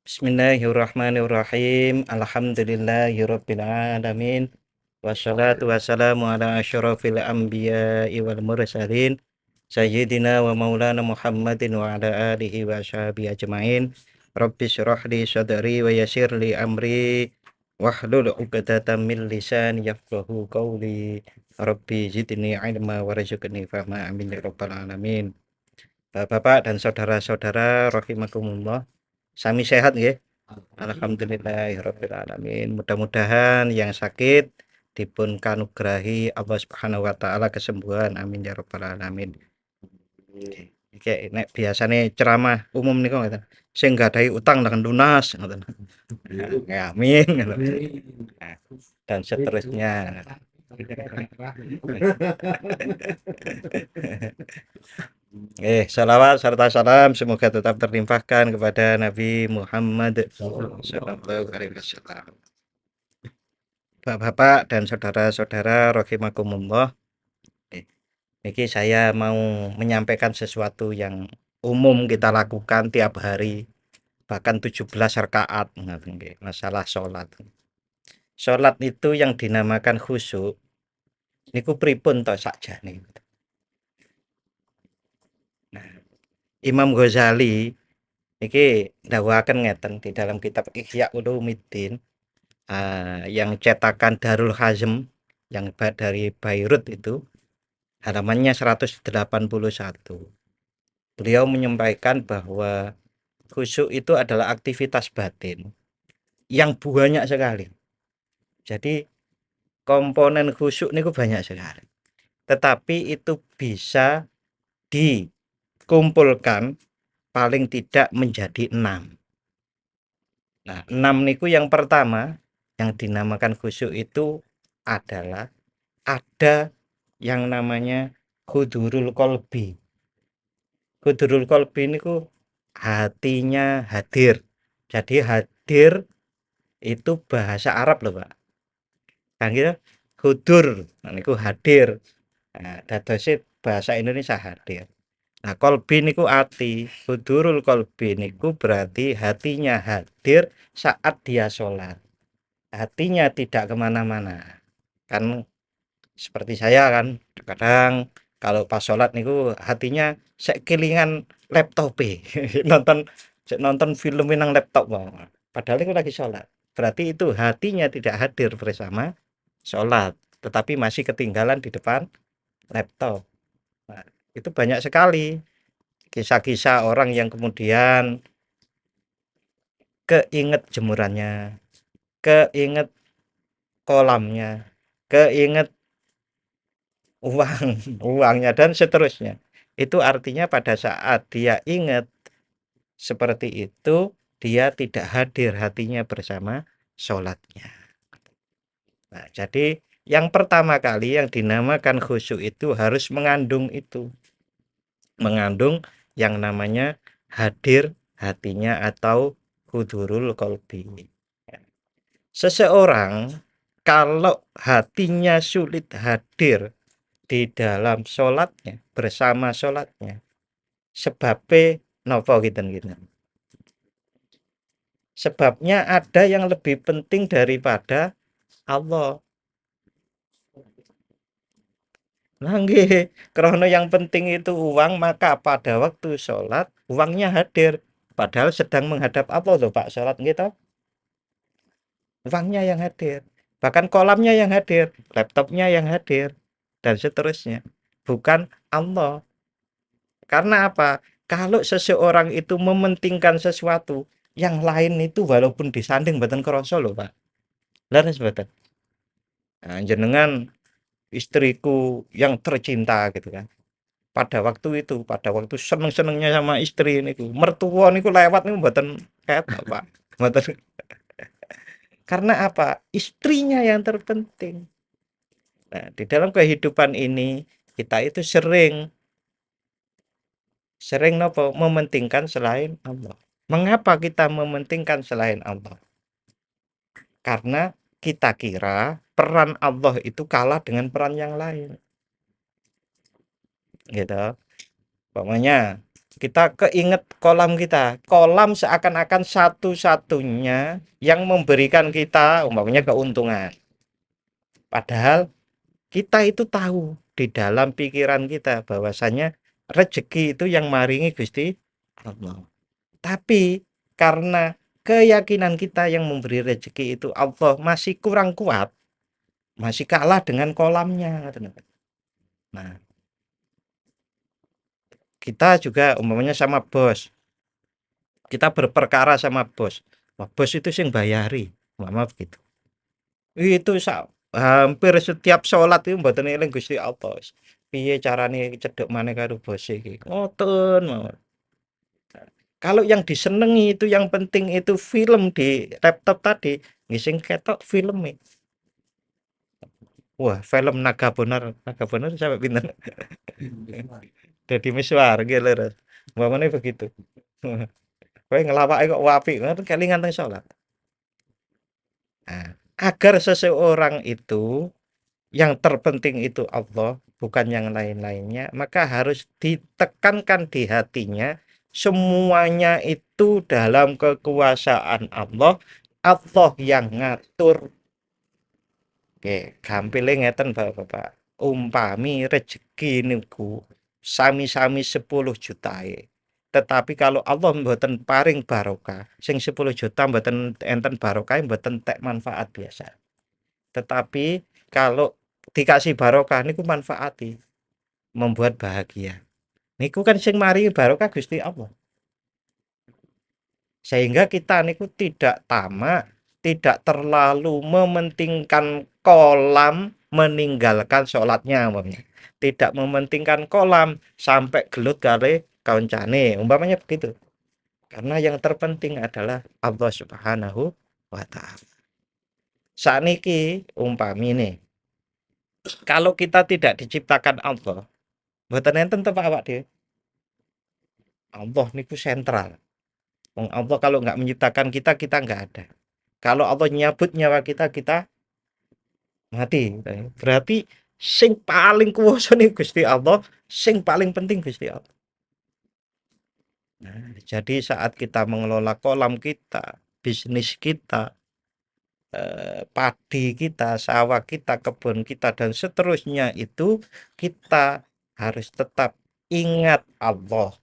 Bismillahirrahmanirrahim. Alhamdulillahirabbil alamin. Wassalatu wassalamu ala asyrafil anbiya'i wal mursalin. Sayyidina wa maulana Muhammadin wa ala alihi wa ashabihi ajmain. Rabbi syrah li sadri wa yassir li amri wahlul 'uqdatam min lisani yafqahu qawli. Rabbi zidni ilma warzuqni fahma amin ya rabbal alamin. Bapak dan saudara-saudara rahimakumullah. Sami sehat nggih? Alhamdulillahirabbil alamin. Mudah-mudahan yang sakit dipun kanugrahi Allah Subhanahu wa taala kesembuhan. Amin ya rabbal alamin. Iki nek biasane ceramah umum niku ngoten. Sing nggadahi utang dengan lunas ngoten. Ya, amin ngoten. Nah, dan seterusnya. Salawat serta salam semoga tetap terlimpahkan kepada Nabi Muhammad sallallahu alaihi wasallam. Bapak-bapak dan saudara-saudara rahimakumullah. Niki saya mau menyampaikan sesuatu yang umum kita lakukan tiap hari, bahkan 17 rakaat ngoten nggih, masalah salat. Salat itu yang dinamakan khusyuk niku pripun to sakjane. Nah, Imam Ghazali niki ndawuhaken ngeten di dalam kitab Ihya Ulumuddin, yang cetakan Darul Hazm yang dari Beirut itu, halamannya 181. Beliau menyampaikan bahwa khusyuk itu adalah aktivitas batin yang banyak sekali. Jadi komponen khusyuk niku banyak sekali. Tetapi itu bisa dikumpulkan paling tidak menjadi 6. Nah, 6 niku yang pertama yang dinamakan khusyuk itu adalah ada yang namanya hudurul qalbi. Hudurul qalbi niku hatinya hadir. Jadi hadir itu bahasa Arab loh, Pak. Kan gitu, hudur nah, niku hadir. Nah, dadose bahasa Indonesia hadir. Nah, kolbi niku ati. Hudurul kolbi niku berarti hatinya hadir saat dia sholat. Hatinya tidak kemana-mana. Kan seperti saya kan, kadang kalau pas sholat niku hatinya sekelingan laptop nonton nonton film nang laptop padahal niku lagi sholat. Berarti itu hatinya tidak hadir bersama sholat, tetapi masih ketinggalan di depan laptop. Nah, itu banyak sekali kisah-kisah orang yang kemudian keinget jemurannya, keinget kolamnya, keinget uang, uangnya dan seterusnya. Itu artinya pada saat dia ingat seperti itu, dia tidak hadir hatinya bersama sholatnya. Nah, jadi yang pertama kali yang dinamakan khusyuk itu harus mengandung itu. Mengandung yang namanya hadir hatinya atau hudurul qalbi. Seseorang kalau hatinya sulit hadir di dalam sholatnya, bersama sholatnya, sebabnya nopo gitu. Sebabnya ada yang lebih penting daripada Allah. Nah, nggih, karena yang penting itu uang, maka pada waktu sholat uangnya hadir. Padahal sedang menghadap Allah loh Pak sholat gitu. Uangnya yang hadir. Bahkan kolamnya yang hadir, laptopnya yang hadir, dan seterusnya. Bukan Allah. Karena apa? Kalau seseorang itu mementingkan sesuatu, yang lain itu walaupun disanding mboten krasa lho, Pak. Leres mboten? Nah, jenengan istriku yang tercinta gitu kan. Pada waktu seneng-senengnya sama istri niku, mertua niku lewat niku mboten ketok, Pak. Mboten. Karena apa? Istrinya yang terpenting. Nah, di dalam kehidupan ini kita itu sering nopo mementingkan selain Allah. Mengapa kita mementingkan selain Allah? Karena kita kira peran Allah itu kalah dengan peran yang lain. Gitu. Pokoknya Kita keinget kolam kita. Kolam seakan-akan satu-satunya yang memberikan kita umpamanya keuntungan. Padahal kita itu tahu di dalam pikiran kita bahwasanya rezeki itu yang maringi Gusti Allah. Tapi karena keyakinan kita yang memberi rezeki itu Allah masih kurang kuat, masih kalah dengan kolamnya. Nah, kita juga umpamanya sama bos. Kita berperkara sama bos. Wah, bos itu sing bayari. Maaf gitu. Itu hampir setiap sholat itu mboten eling Gusti Allah. Piye carane cedhek maneh karo bos iki. Ngoten mawon. Kalau yang disenengi itu yang penting itu film di laptop tadi, nggih sing ketok filme. Wah, film Naga Bonar sampai pinten? Dadi misuwar nggih lho. Umpamane begitu. Kowe ngelawake kok apik, ngoten kelingan teng sholat. Nah, agar seseorang itu yang terpenting itu Allah, bukan yang lain-lainnya, maka harus ditekankan di hatinya semuanya itu dalam kekuasaan Allah, Allah yang ngatur. Oke, gampile ngeten Bapak-bapak. Umpami rezeki niku sami-sami 10 jutae. Tetapi kalau Allah mboten paring barokah, sing 10 juta mboten enten barokah, mboten tek manfaat biasa. Tetapi kalau dikasih barokah niku manfaati, membuat bahagia. Niku kan sing mari barokah Gusti Allah. Sehingga kita niku tidak tamak, tidak terlalu mementingkan kolam, meninggalkan sholatnya umpamanya. Tidak mementingkan kolam sampai gelut kali kancane, umpamanya begitu. Karena yang terpenting adalah Allah Subhanahu wa taala. Sakniki umpami nih, kalau kita tidak diciptakan Allah, mboten enten to Pak awak dhewe. Allah niku sentral. Wong Allah kalau nggak menciptakan kita, kita nggak ada. Kalau Allah nyabut nyawa kita, kita mati. Berarti sing paling kuwasa nih Gusti Allah, sing paling penting Gusti Allah. Nah, jadi saat kita mengelola kolam kita, bisnis kita, padi kita, sawah kita, kebun kita, dan seterusnya itu kita harus tetap ingat Allah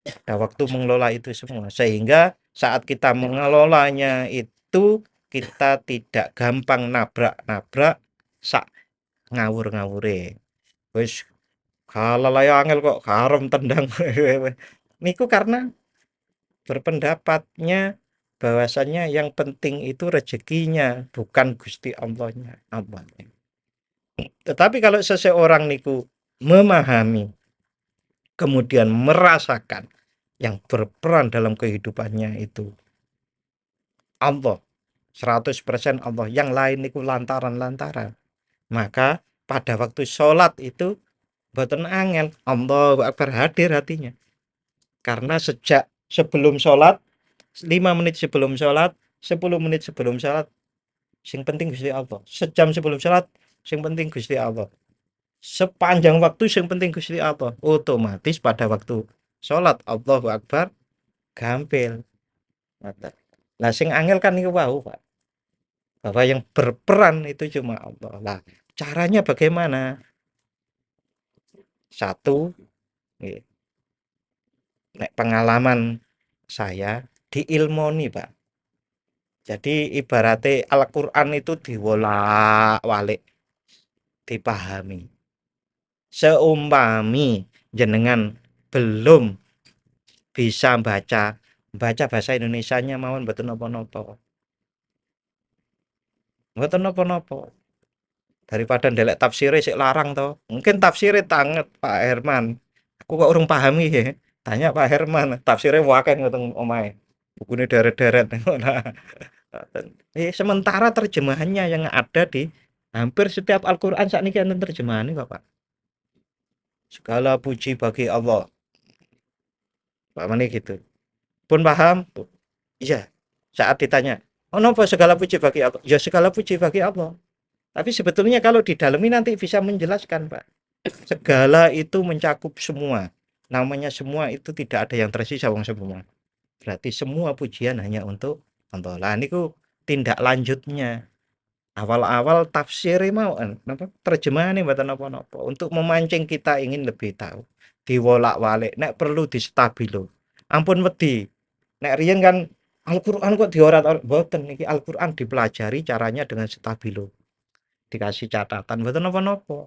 pada waktu mengelola itu semua. Sehingga saat kita mengelolanya itu kita tidak gampang nabrak-nabrak sak ngawur-ngawure. Wis kalalaya angel kok karem tendang. Niku karena berpendapatnya bahwasannya yang penting itu rezekinya, bukan Gusti Allahnya. Allahnya. Tetapi kalau seseorang niku memahami, kemudian merasakan yang berperan dalam kehidupannya itu Allah, 100% Allah, yang lain niku lantaran-lantaran. Maka pada waktu sholat itu boten angel, Allahu Akbar hadir hatinya. Karena sejak sebelum sholat, 5 menit sebelum sholat, 10 menit sebelum sholat, sing penting Gusti Allah. Sejam sebelum sholat, sing penting Gusti Allah. Sepanjang waktu sing penting Gusti Allah. Otomatis pada waktu sholat Allahu Akbar gampil. Lah sing angel kan niku wau, Pak. Bahwa yang berperan itu cuma Allah. Lah, caranya bagaimana? Satu, nggih, nek pengalaman saya diilmoni, Pak. Jadi ibaratnya Al-Qur'an itu diwolak-walik, dipahami. Seumpami jenengan belum bisa baca bahasa Indonesianya mawon mboten napa-napa. Mboten napa-napa. Daripada ndelek tafsire sik larang to. Mungkin tafsire tanget Pak Herman. Aku kok urung pahami ya. Tanya Pak Herman, tafsire akeh ngoten omahe. Bukune deret-deret. Nah, sementara terjemahannya yang ada di hampir setiap Al-Qur'an sakniki enten terjemahane kok, Pak. Segala puji bagi Allah. Pak Mani gitu. Pun paham? Iya. Saat ditanya, "Oh, napa segala puji bagi Allah?" Ya segala puji bagi Allah. Tapi sebetulnya kalau didalami nanti bisa menjelaskan, Pak. Segala itu mencakup semua. namanya semua itu tidak ada yang tersisa wong semua. Berarti semua pujian hanya untuk Allah. Lah niku tindak lanjutnya. Awal-awal tafsir mau napa terjemahane mboten napa-napa untuk memancing kita ingin lebih tahu. Diwolak-walik nek perlu distabilo. Ampun wedi. Nek riyen kan Al-Qur'an kok diorat-orat mboten niki Al-Qur'an dipelajari caranya dengan stabilo. Dikasih catatan mboten napa-napa.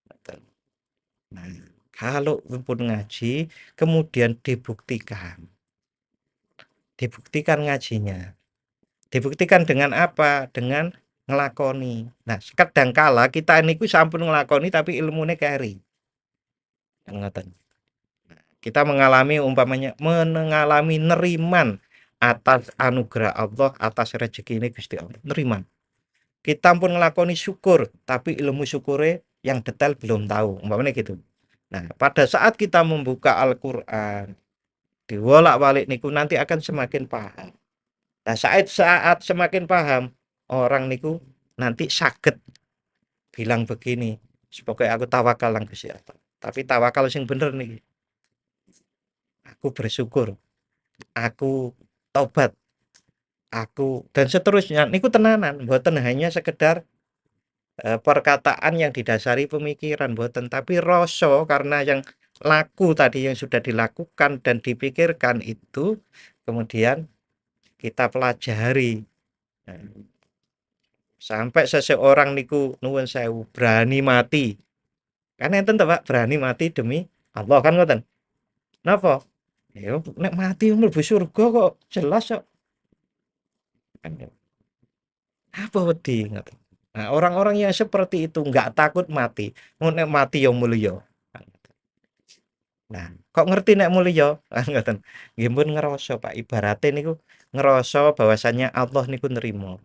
Ngoten. Nah, kalau pun ngaji kemudian dibuktikan. Dibuktikan ngajinya. Dibuktikan dengan apa? Dengan ngelakoni. Nah, kadang kala kita niku sampun ngelakoni tapi ilmune keri. Ngoten. Kita mengalami umpamanya mengalami neriman atas anugerah Allah, atas rezeki ini Gusti Allah. Neriman. Kita pun ngelakoni syukur, tapi ilmu syukure yang detail belum tahu. Umpamanya gitu. Nah, pada saat kita membuka Al-Qur'an, diwolak-walik niku nanti akan semakin paham. Nah, saat semakin paham, orang niku nanti saged bilang begini, pokoknya aku tawakal nang Gusti Allah. Tapi tawakal sing bener nih. Aku bersyukur, aku tobat, aku dan seterusnya. Niku tenanan, mboten hanya sekedar perkataan yang didasari pemikiran, mboten tapi rasa karena yang laku tadi yang sudah dilakukan dan dipikirkan itu kemudian kita pelajari. Nah, sampai seseorang niku nuwun sewu berani mati. Kan enten to, Pak, berani mati demi Allah kan ngoten. Napa? Ya nek mati mlebu surga kok jelas kok. Kan apa wedi ngoten. Nah, orang-orang yang seperti itu enggak takut mati. Nek mati ya mulya. Nah, kok ngerti nek mulya? Kan ngoten. Nggih pun ngerasa, Pak. Ibarate niku ngerasa bahwasannya Allah niku nerima.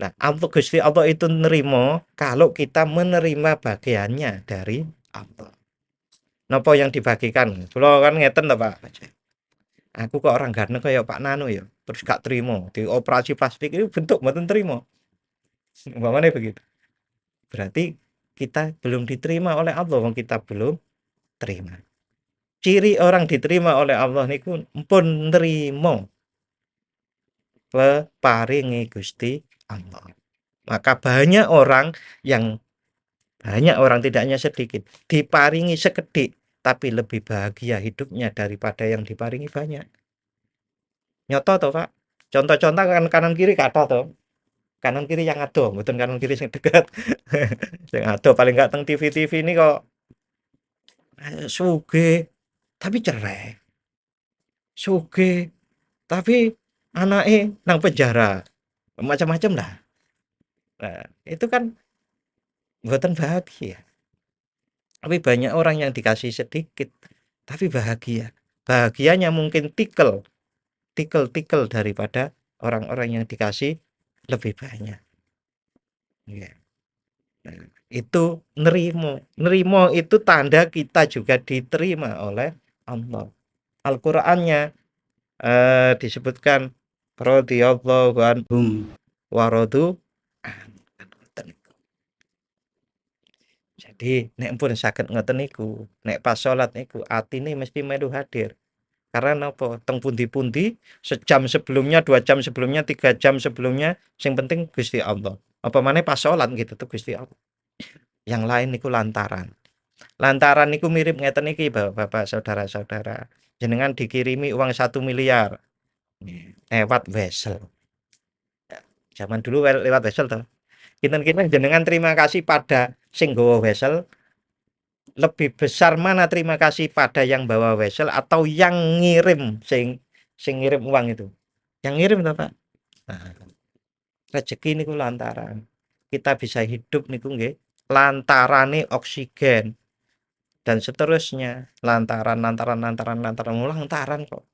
Nah, Allah Gusti Allah itu nerima kalau kita menerima bagiannya dari Allah. Napa yang dibagikan? Kula kan ngeten to, Pak. Aku kok orang ganteng kaya Pak Nano ya, terus gak terima, dioperasi plastik itu bentuk mboten terima. Umpamane begitu. Berarti kita belum diterima oleh Allah, wong kita belum terima. Ciri orang diterima oleh Allah niku pun nerima peparinge Gusti Allah. Maka banyak orang tidak hanya sedikit diparingi sekedik tapi lebih bahagia hidupnya daripada yang diparingi banyak. Nyoto toh, Pak. Contoh-contoh kan kanan kiri kathah toh. Kanan kiri yang adoh, mboten kanan kiri sing dekat. Sing adoh paling gak teng TV-TV ini kok sugih tapi cerai. Sugih tapi anake nang penjara. Macam-macam lah. Nah, itu kan mboten bahagia. Tapi banyak orang yang dikasih sedikit tapi bahagia. Bahagianya mungkin tikel daripada orang-orang yang dikasih lebih banyak. Ya. Nah, itu nerimo. Nerimo itu tanda kita juga diterima oleh Allah. Al-Qur'annya disebutkan radhiyallahu anhum wa radu an. Jadi nek pun saged ngoten niku, nek pas salat niku atine mesti melu hadir. Karena napa? Teng pundi-pundi sejam sebelumnya, 2 jam sebelumnya, 3 jam sebelumnya, sing penting Gusti Allah. Apa maneh pas salat gitu tuh Gusti Allah. Yang lain niku lantaran. Lantaran niku mirip ngeten iki Bapak, saudara-saudara. Jenengan dikirimi uang 1 miliar lewat wesel. Zaman dulu lewat wesel toh. Kinten-kinten jenengan terima kasih pada sing gawa wesel, lebih besar mana terima kasih pada yang bawa wesel atau yang ngirim sing ngirim uang itu? Yang ngirim toh, Pak. Nah, rezeki niku lantaran. Kita bisa hidup niku nggih lantarane oksigen dan seterusnya. Lantaran kok.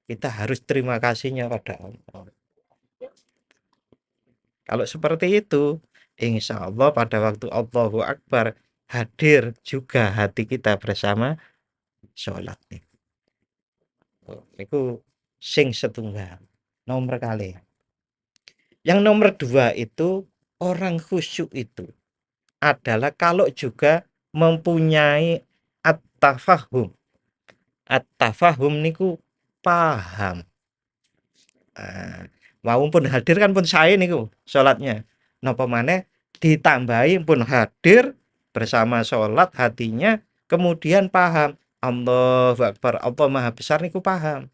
Kita harus terima kasihnya pada Allah. Kalau seperti itu, insya Allah pada waktu Allahu Akbar hadir juga hati kita bersama sholat nih. Itu sing setunggal. Nomor kali. Yang nomor 2 itu orang khusyuk itu adalah kalau juga mempunyai at-tafahum. At-tafahum niku paham. Ah, wau pun hadir kan pun sae niku salatnya. Napa maneh ditambahi pun hadir bersama salat hatinya kemudian paham. Allahu Akbar, Allah Maha Besar niku paham.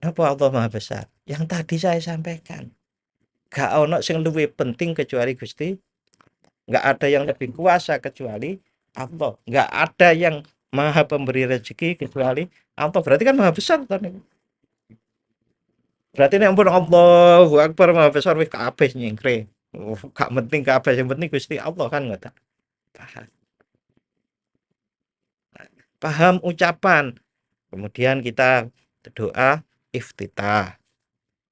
Napa Allah Maha Besar? Yang tadi saya sampaikan. Gak ono sing luwih penting kecuali Gusti. Gak ada yang lebih kuasa kecuali Allah. Gak ada yang Maha Pemberi rezeki kecuali Allah. Berarti kan Maha Besar kan niku. Berarti nek ampun Allahu Akbar Maha Besar wis kabeh nyingkre. Oh, gak penting kabeh, yang penting Gusti Allah kan ngoten. Paham. Paham ucapan. Kemudian kita doa iftitah.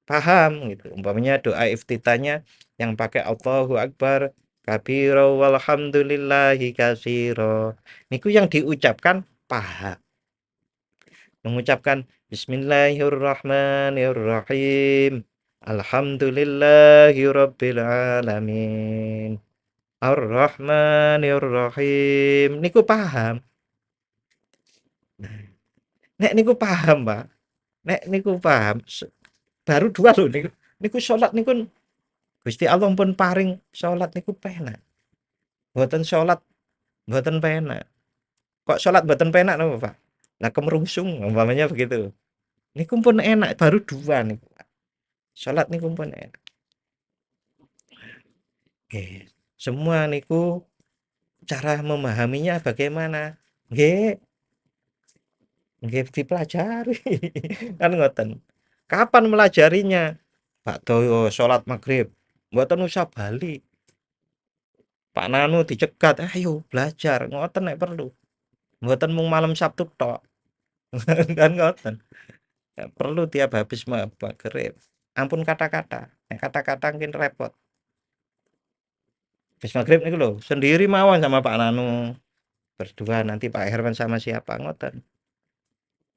Paham gitu. Umpamanya doa iftitahnya yang pakai Allahu Akbar kabira walhamdulillahi katsira. Niku yang diucapkan paham. Mengucapkan Bismillahirrahmanirrahim. Alhamdulillahirabbil alamin. Ar-Rahmanir-Rahim. Niku paham. Nek niku paham, Pak. Nek niku paham. Baru dua loh niku. Niku salat niku Gusti Allah pun paring salat niku penak. Mboten salat mboten penak. Kok salat mboten penak napa, Pak? Lah kemerungsung umpamanya begitu. Niku pun enak baru dua niku. Salat niku pun enak. Nggih. Semua niku cara memahaminya bagaimana? Nggih, nggih dipelajari. Kan ngoten. Kapan melajarinya? Bakda salat maghrib. Mboten usah bali. Pak Nanu dicegat, ayo belajar. Ngoten nek perlu. Mboten mung malam Sabtu tok. Kan ngoten. Perlu tiap habis maghrib. Ampun kata-kata. Nek kata-kata mungkin repot. Habis maghrib niku lho, sendiri mawon sama Pak Nanu. Berdua nanti Pak Herman sama siapa ngoten.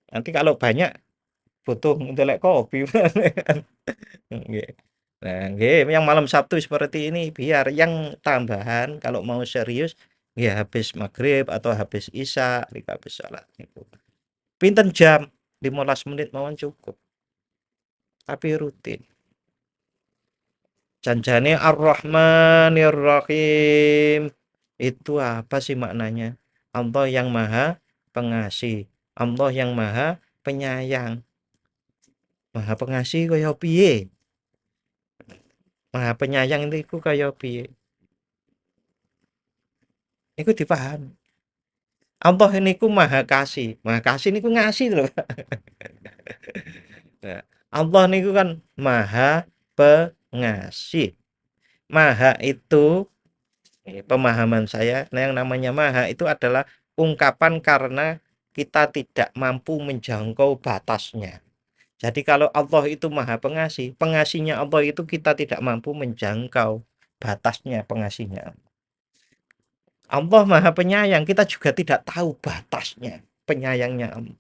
Nanti kalau banyak butuh ngelek kopi. Nggih. Nah, nggih, yang malam Sabtu seperti ini biar yang tambahan kalau mau serius ya habis maghrib atau habis isya, habis sholat niku. Pinten jam? 15 menit mawon cukup. Tapi rutin. Janjane Ar-Rahmanir-Rahim. Itu apa sih maknanya? Allah yang Maha Pengasih, Allah yang Maha Penyayang. Maha Pengasih kaya piye? Maha Penyayang itu kaya piye? Iku dipahami. Allah niku Maha Kasih. Maha Kasih niku ngasih lho. Nah, Allah niku kan Maha Pengasih. Maha itu pemahaman saya, nah yang namanya maha itu adalah ungkapan karena kita tidak mampu menjangkau batasnya. Jadi kalau Allah itu Maha Pengasih, pengasihnya Allah itu kita tidak mampu menjangkau batasnya pengasihnya. Allah Maha Penyayang, kita juga tidak tahu batasnya penyayangnya Allah.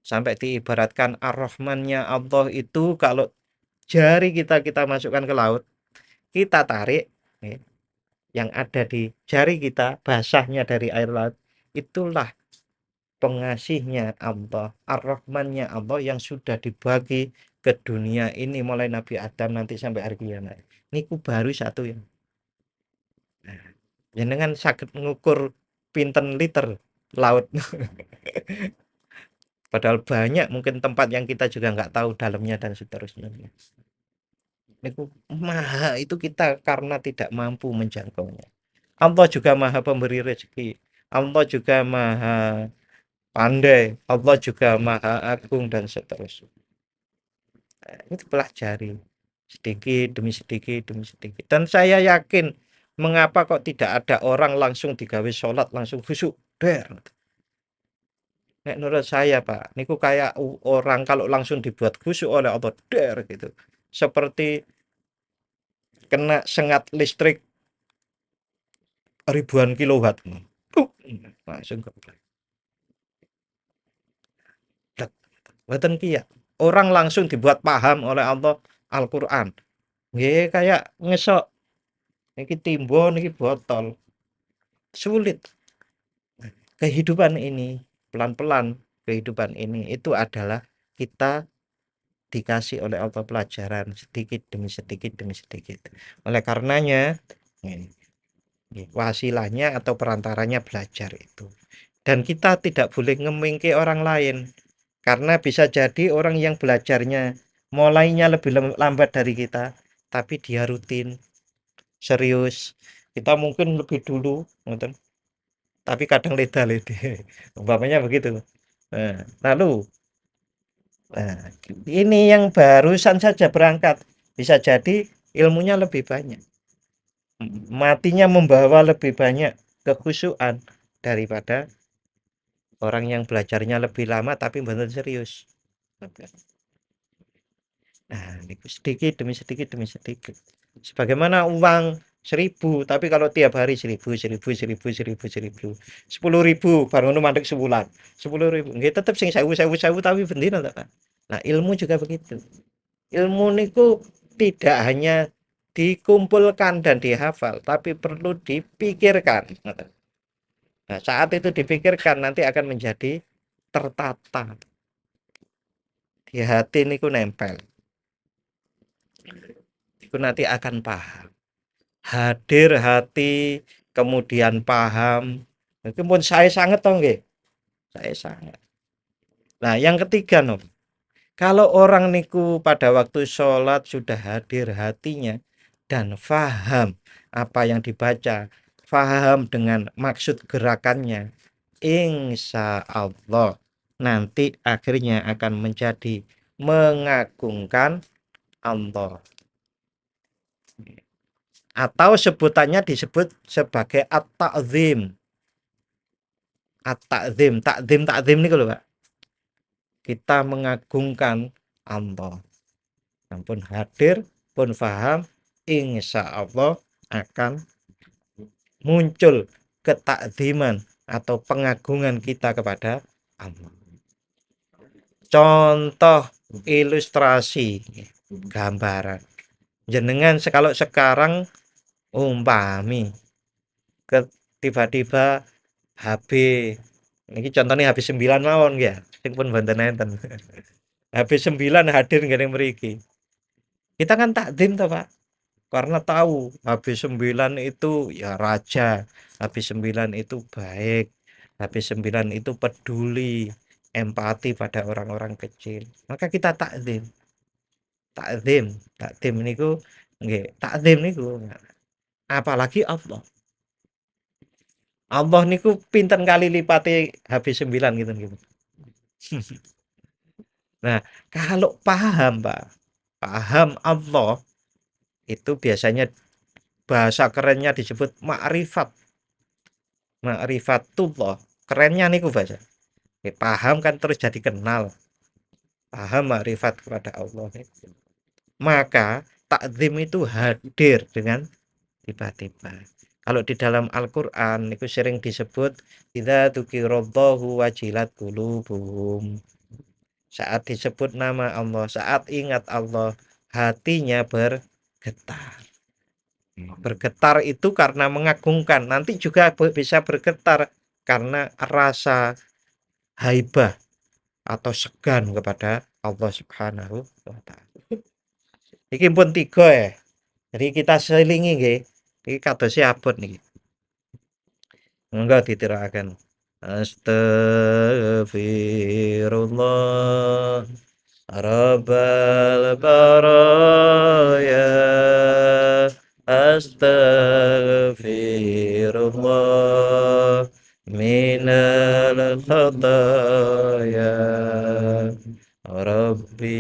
Sampai diibaratkan Ar-Rahmannya Allah itu kalau jari kita masukkan ke laut, kita tarik, yang ada di jari kita, basahnya dari air laut, itulah pengasihnya Allah, Ar-Rahmannya Allah yang sudah dibagi ke dunia ini mulai Nabi Adam nanti sampai hari kiamat. Niku baru satu ya. Jenengan sakit ngukur pinten liter laut. Padahal banyak mungkin tempat yang kita juga nggak tahu dalamnya dan seterusnya. Niku maha itu kita karena tidak mampu menjangkaunya. Allah juga maha pemberi rezeki. Allah juga maha pandai. Allah juga maha agung dan seterusnya. Itu pelajari sedikit demi sedikit demi sedikit. Dan saya yakin mengapa kok tidak ada orang langsung digawe sholat langsung khusyuk. Nek menurut saya Pak, niku kayak orang kalau langsung dibuat khusyuk oleh Allah gitu. Seperti kena sengat listrik ribuan kilowatt. Langsung ke Mboten kiye. Orang langsung dibuat paham oleh Allah Al-Qur'an. Nggih kayak ngesok niki timbon niki botol. sulit. Kehidupan ini, pelan-pelan kehidupan ini itu adalah kita dikasih oleh Allah pelajaran sedikit demi sedikit demi sedikit. Oleh karenanya, ini, wasilahnya atau perantaranya belajar itu. Dan kita tidak boleh ngemingke orang lain. Karena bisa jadi orang yang belajarnya mulainya lebih lambat dari kita, tapi dia rutin, serius. Kita mungkin lebih dulu, ngoten, tapi kadang leda-lede. Umpamanya begitu. Lalu, ini yang barusan saja berangkat, bisa jadi ilmunya lebih banyak. Matinya membawa lebih banyak kekhusyuan daripada orang yang belajarnya lebih lama tapi benar serius. Nah, itu sedikit demi sedikit demi sedikit. Sebagaimana uang 1.000, tapi kalau tiap hari 1.000, 1.000, 1.000, 1.000, 1.000, 10.000, baru nu mandek sebulan. 10.000, nggih tetep sing 1.000, 1.000, 1.000 tapi bendina ta, Pak. Nah, ilmu juga begitu. Ilmu niku tidak hanya dikumpulkan dan dihafal, tapi perlu dipikirkan. Nah, saat itu dipikirkan nanti akan menjadi tertata. Di hati niku nempel. Itu nanti akan paham. Hadir hati, kemudian paham. Itu pun saya sangat toh nggih. Saya sangat. Nah, yang ketiga no. Kalau orang niku pada waktu sholat sudah hadir hatinya dan faham apa yang dibaca, faham dengan maksud gerakannya, insya Allah nanti akhirnya akan menjadi mengagungkan Allah. Atau sebutannya disebut sebagai at-ta'zim. At-ta'zim, takzim ini kalau Pak. Kita mengagungkan Allah. Ampun hadir, pun faham, insya Allah akan muncul ketakziman atau pengagungan kita kepada Allah. Contoh ilustrasi gambaran. Jenengan kalau sekarang umpami ke tiba-tiba HB ini contohnya HB 9 mawon ya sing pun banten enten HB 9 hadir ngene mriki kita kan takdim toh Pak karena tahu HB 9 itu ya raja, HB 9 itu baik, HB 9 itu peduli, empati pada orang-orang kecil, maka kita takdim. Takdim niku nggih takdim niku apalagi Allah. Allah niku pinten kali lipate habis 9 gitu gitu. Nah, kalau paham, Pak, paham Allah itu biasanya bahasa kerennya disebut ma'rifat. Ma'rifatullah. Kerennya niku bahasa. Paham kan terus jadi kenal. Paham ma'rifat kepada Allah. Maka takzim itu hadir dengan tiba-tiba. Kalau di dalam Al-Qur'an itu sering disebut idza dzukirallahu wajilat qulubuhum. Saat disebut nama Allah, saat ingat Allah, hatinya bergetar. Bergetar itu karena mengagungkan, nanti juga bisa bergetar karena rasa haibah atau segan kepada Allah Subhanahu wa taala. Iki pun tiga ya. Jadi kita selingi nggih. Iki kadosé abot niki. Enggak ditirakan. Astaghfirullah Rabbal baraya Astaghfirullah minal khataya Rabbi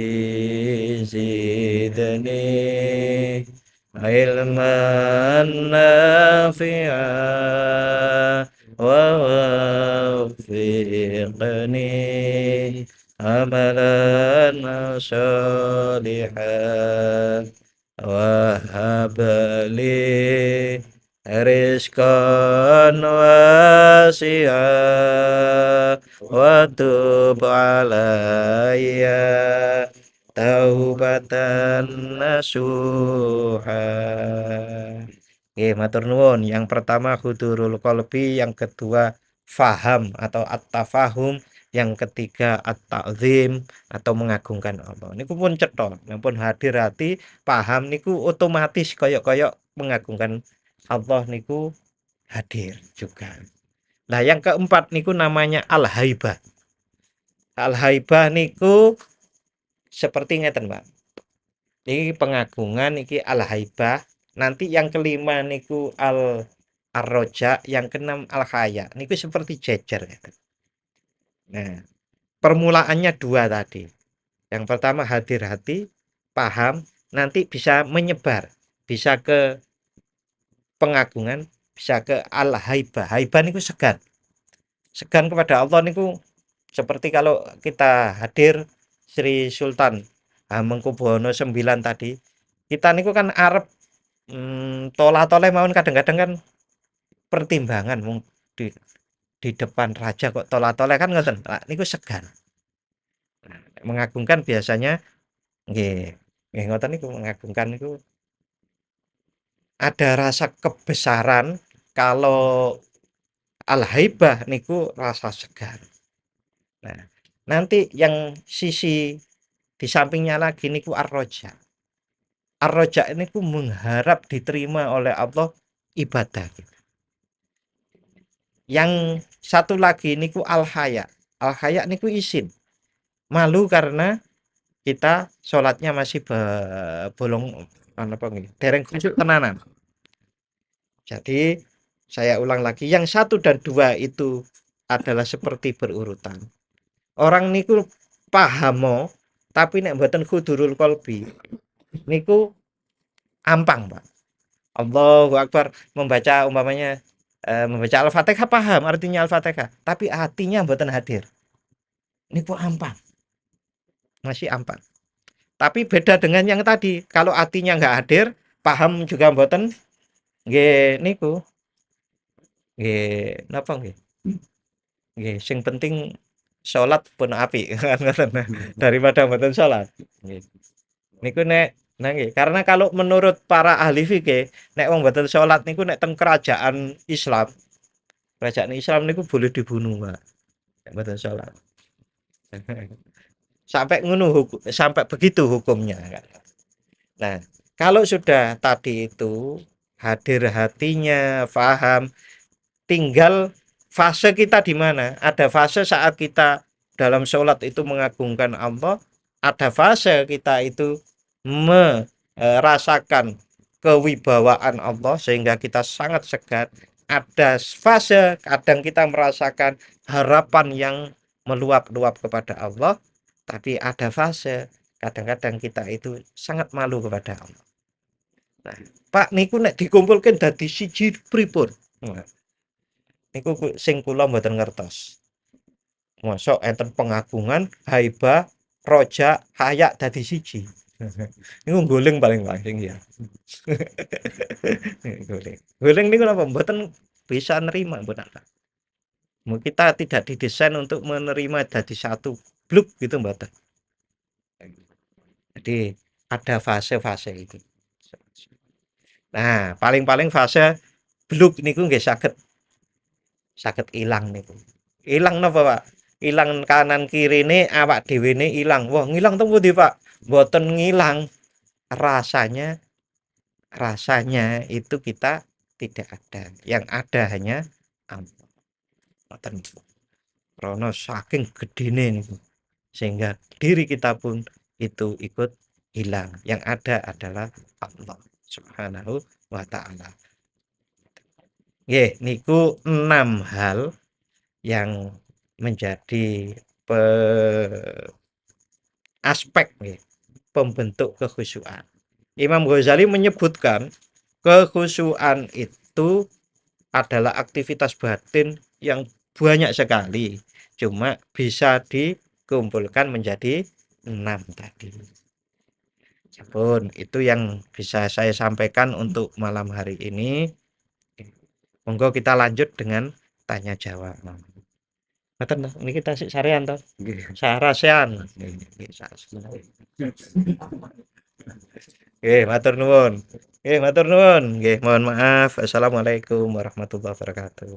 zidni ilman nafi'a wa waffiqni amalan salihan wa habli rizqan wasi'a wa tub alayya taubatan nasuha. Matur nuwun. Yang pertama hudurul qalbi, yang kedua faham atau at-tafahum, yang ketiga at-ta'zim atau mengagungkan Allah. Niku pun cetha, pun hadir hati, paham niku otomatis koyok-koyok mengagungkan Allah niku hadir juga. Nah, yang keempat niku namanya al-haibah. Al-haibah niku seperti ngeten, Mbak. Ini pengagungan iki al-haibah. Nanti yang kelima niku ar-roja, yang keenam al-haya. Niku seperti jejer. Nah, permulaannya dua tadi. Yang pertama hadir hati, paham, nanti bisa menyebar, bisa ke pengagungan, bisa ke al-haibah. Haibah niku segan. Segan kepada Allah niku seperti kalau kita hadir Sri Sultan Hamengkubuwono IX tadi, kita niku kan arep tolah-toleh mawon kadang-kadang kan pertimbangan mung di depan raja kok tolah-toleh kan ngoten. Nah, niku segan. Nah, mengagungkan biasanya nggih, nggih ngoten niku mengagungkan niku ada rasa kebesaran, kalau al-haibah niku rasa segan. Nah, nanti yang sisi di sampingnya lagi niku ar-roja. Ar-roja niku mengharap diterima oleh Allah ibadah. Yang satu lagi niku al-haya. Al-haya niku isin. Malu karena kita sholatnya masih bolong apa nggih? Dereng khusyuk tenanan. Jadi saya ulang lagi, yang satu dan dua itu adalah seperti berurutan. Orang niku pahamo, tapi nek mboten hudurul qalbi niku ampang, Pak. Allahu Akbar, membaca umpamanya membaca Al-Fatihah paham artinya Al-Fatihah, tapi hatinya mboten hadir. Niku ampang, masih ampang. Tapi beda dengan yang tadi, kalau hatinya nggak hadir, paham juga mboten, nggih niku, nggih napa nggih? Nggih, sing penting salat pun apik kan ngoten. Daripada mboten salat. Nggih. Niku nek nah nggih, karena kalau menurut para ahli fikih, nek wong mboten salat niku nek teng kerajaan Islam niku boleh dibunuh, Pak. Nek mboten salat. Sampai begitu hukumnya kan. Nah, kalau sudah tadi itu hadir hatinya, faham, tinggal fase kita di mana? Ada fase saat kita dalam sholat itu mengagungkan Allah, ada fase kita itu merasakan kewibawaan Allah sehingga kita sangat segan. Ada fase kadang kita merasakan harapan yang meluap-luap kepada Allah, tapi ada fase kadang-kadang kita itu sangat malu kepada Allah. Nah, Pak niku nek dikumpulkan dadi siji pripun? Nah, niku sing kula mboten ngertos. Mosok enten pengagungan, haibah, roja, haya dadi siji. Niku guling paling ya. Guling. Guling niku napa mboten bisa nerima mboten. Kita tidak didesain untuk menerima jadi satu bluk gitu mboten. Jadi ada fase-fase itu. Nah, paling-paling fase bluk niku nggih saged ilang niku. Ilang napa, Pak? Ilang kanan kirine awak dhewene ilang. Wah, ngilang teng pundi, Pak? Mboten ngilang. Rasanya itu kita tidak ada. Yang ada hanya Allah. Ngoten niku. Krana saking gedene niku. Sehingga diri kita pun itu ikut hilang. Yang ada adalah Allah Subhanahu wa taala. Nggih, niku 6 hal yang menjadi aspek nggih, pembentuk kekhusyuan. Imam Ghazali menyebutkan kekhusyuan itu adalah aktivitas batin yang banyak sekali, cuma bisa dikumpulkan menjadi 6 tadi. Pun itu yang bisa saya sampaikan untuk malam hari ini. Monggo kita lanjut dengan tanya jawab. Ngoten to, niki tasik sarean to. Nggih. Sarasean. Nggih, Nggih, matur nuwun. Nggih, matur nuwun. Nggih, mohon maaf. Assalamualaikum warahmatullahi wabarakatuh.